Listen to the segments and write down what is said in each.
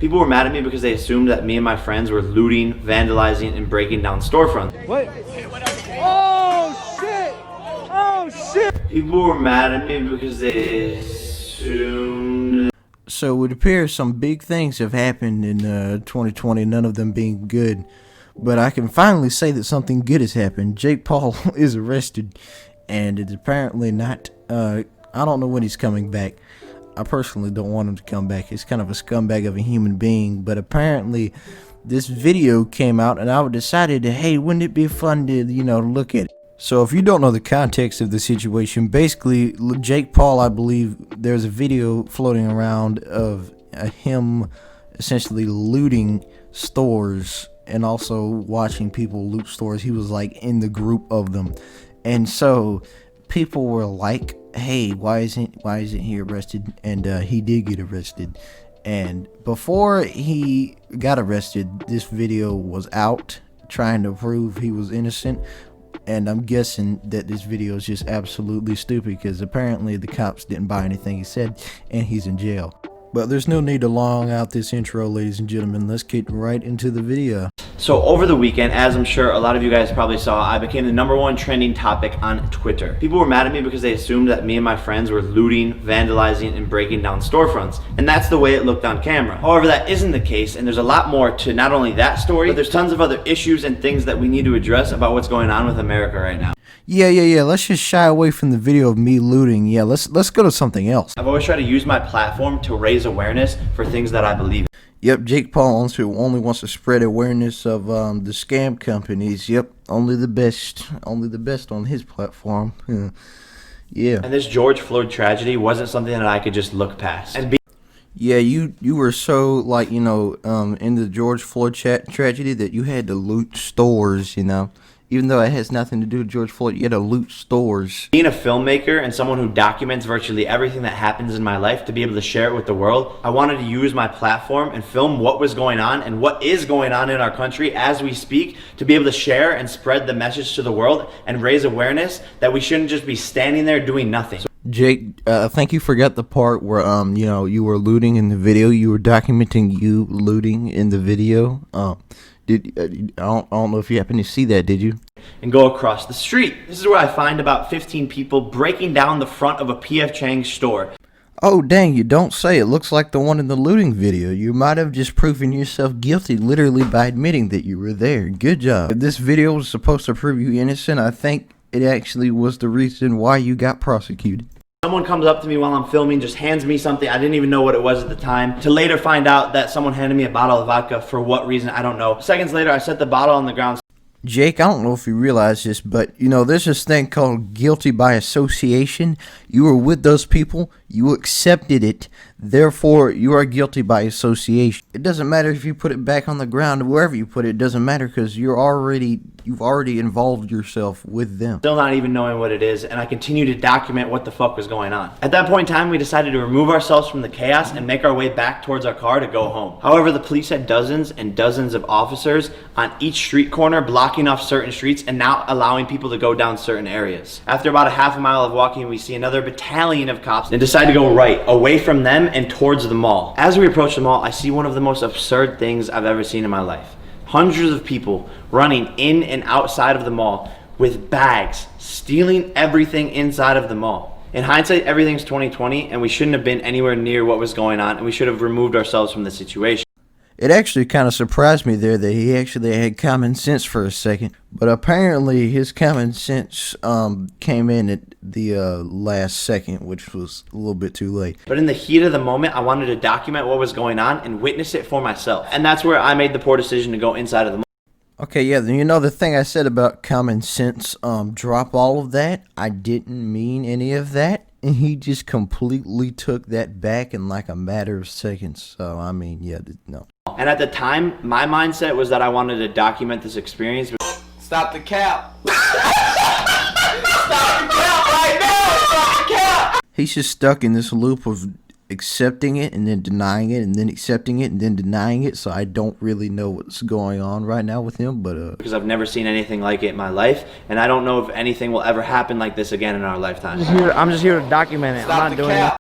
People were mad at me because they assumed that me and my friends were looting, vandalizing, and breaking down storefronts. What? Oh shit! Oh shit! People were mad at me because they assumed... So it appears some big things have happened in 2020, none of them being good. But I can finally say that something good has happened. Jake Paul is arrested, and it's apparently not, I don't know when he's coming back. I personally don't want him to come back. He's kind of a scumbag of a human being, but apparently this video came out, and I decided, hey, wouldn't it be fun to, look at it? So if you don't know the context of the situation, basically Jake Paul, I believe there's a video floating around of him essentially looting stores and also watching people loot stores. He was like in the group of them, and so people were like, hey, why isn't he arrested? And he did get arrested, and before he got arrested, this video was out trying to prove he was innocent. And I'm guessing that this video is just absolutely stupid because apparently the cops didn't buy anything he said, and he's in jail. But there's no need to long out this intro, ladies and gentlemen. Let's get right into the video. So over the weekend, as I'm sure a lot of you guys probably saw, I became the #1 trending topic on Twitter. People were mad at me because they assumed that me and my friends were looting, vandalizing, and breaking down storefronts. And that's the way it looked on camera. However, that isn't the case, and there's a lot more to not only that story, but there's tons of other issues and things that we need to address about what's going on with America right now. Yeah. Let's just shy away from the video of me looting. Yeah, let's go to something else. I've always tried to use my platform to raise awareness for things that I believe in. Yep, Jake Paul only wants to spread awareness of the scam companies. Yep, only the best on his platform. Yeah. And this George Floyd tragedy wasn't something that I could just look past. Yeah, you were so like in the George Floyd tragedy that you had to loot stores. Even though it has nothing to do with George Floyd, you had to loot stores. Being a filmmaker and someone who documents virtually everything that happens in my life to be able to share it with the world, I wanted to use my platform and film what was going on and what is going on in our country as we speak, to be able to share and spread the message to the world and raise awareness that we shouldn't just be standing there doing nothing. Jake, I think you forgot the part where you were looting in the video. You were documenting you looting in the video. I don't know if you happen to see that, did you? And go across the street. This is where I find about 15 people breaking down the front of a P.F. Chang's store. Oh, dang, you don't say. It looks like the one in the looting video. You might have just proven yourself guilty literally by admitting that you were there. Good job. If this video was supposed to prove you innocent, I think it actually was the reason why you got prosecuted. Someone comes up to me while I'm filming, just hands me something. I didn't even know what it was at the time, to later find out that someone handed me a bottle of vodka. For what reason, I don't know. Seconds later, I set the bottle on the ground. Jake, I don't know if you realize this, but there's this thing called guilty by association. You were with those people, you accepted it, therefore you are guilty by association. It doesn't matter if you put it back on the ground or wherever you put it, it doesn't matter because you've already involved yourself with them. Still not even knowing what it is, and I continue to document what the fuck was going on. At that point in time, we decided to remove ourselves from the chaos and make our way back towards our car to go home. However, the police had dozens and dozens of officers on each street corner, blocking off certain streets and not allowing people to go down certain areas. After about a half a mile of walking, we see another battalion of cops and decide to go right, away from them and towards the mall. As we approach the mall, I see one of the most absurd things I've ever seen in my life. Hundreds of people running in and outside of the mall with bags, stealing everything inside of the mall. In hindsight, everything's 2020, and we shouldn't have been anywhere near what was going on, and we should have removed ourselves from the situation. It actually kind of surprised me there that he actually had common sense for a second. But apparently his common sense came in at the last second, which was a little bit too late. But in the heat of the moment, I wanted to document what was going on and witness it for myself. And that's where I made the poor decision to go inside of the mall. Okay, yeah, the thing I said about common sense, drop all of that. I didn't mean any of that. And he just completely took that back in like a matter of seconds. So, I mean, yeah, no. And at the time, my mindset was that I wanted to document this experience. Stop the cap! Stop the cap right now! Stop the cap! He's just stuck in this loop of accepting it and then denying it and then accepting it and then denying it. So I don't really know what's going on right now with him, but because I've never seen anything like it in my life, and I don't know if anything will ever happen like this again in our lifetime. I'm just here to document it. I'm not doing it.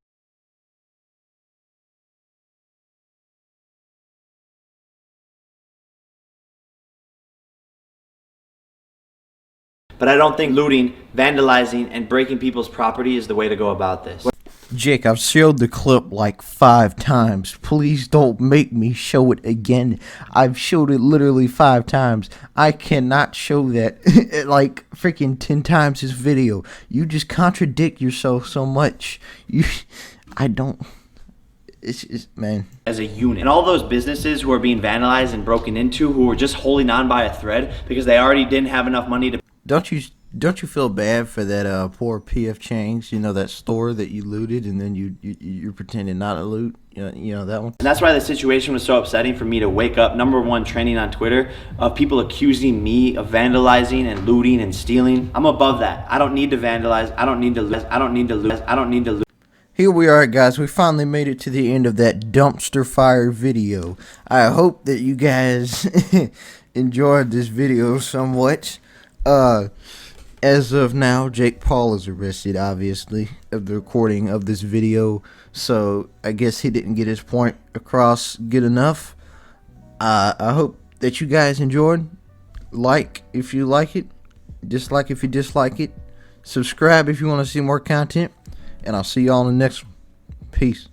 but I don't think looting, vandalizing, and breaking people's property is the way to go about this. Jake, I've showed the clip like 5 times. Please don't make me show it again. I've showed it literally 5 times. I cannot show that like freaking 10 times this video. You just contradict yourself so much. I don't. It's man. As a unit. And all those businesses who are being vandalized and broken into, who are just holding on by a thread because they already didn't have enough money to... Don't you feel bad for that poor PF Chang's, you know, that store that you looted and then you're pretending not to loot, you know that one? And that's why the situation was so upsetting for me to wake up, number one, trending on Twitter, of people accusing me of vandalizing and looting and stealing. I'm above that. I don't need to vandalize. I don't need to loot. I don't need to loot. I don't need to loot. Here we are, guys. We finally made it to the end of that dumpster fire video. I hope that you guys enjoyed this video somewhat. As of now, Jake Paul is arrested, obviously, of the recording of this video. So I guess he didn't get his point across good enough. I hope that you guys enjoyed. Like if you like it. Dislike if you dislike it. Subscribe if you want to see more content. And I'll see you all in the next one. Peace.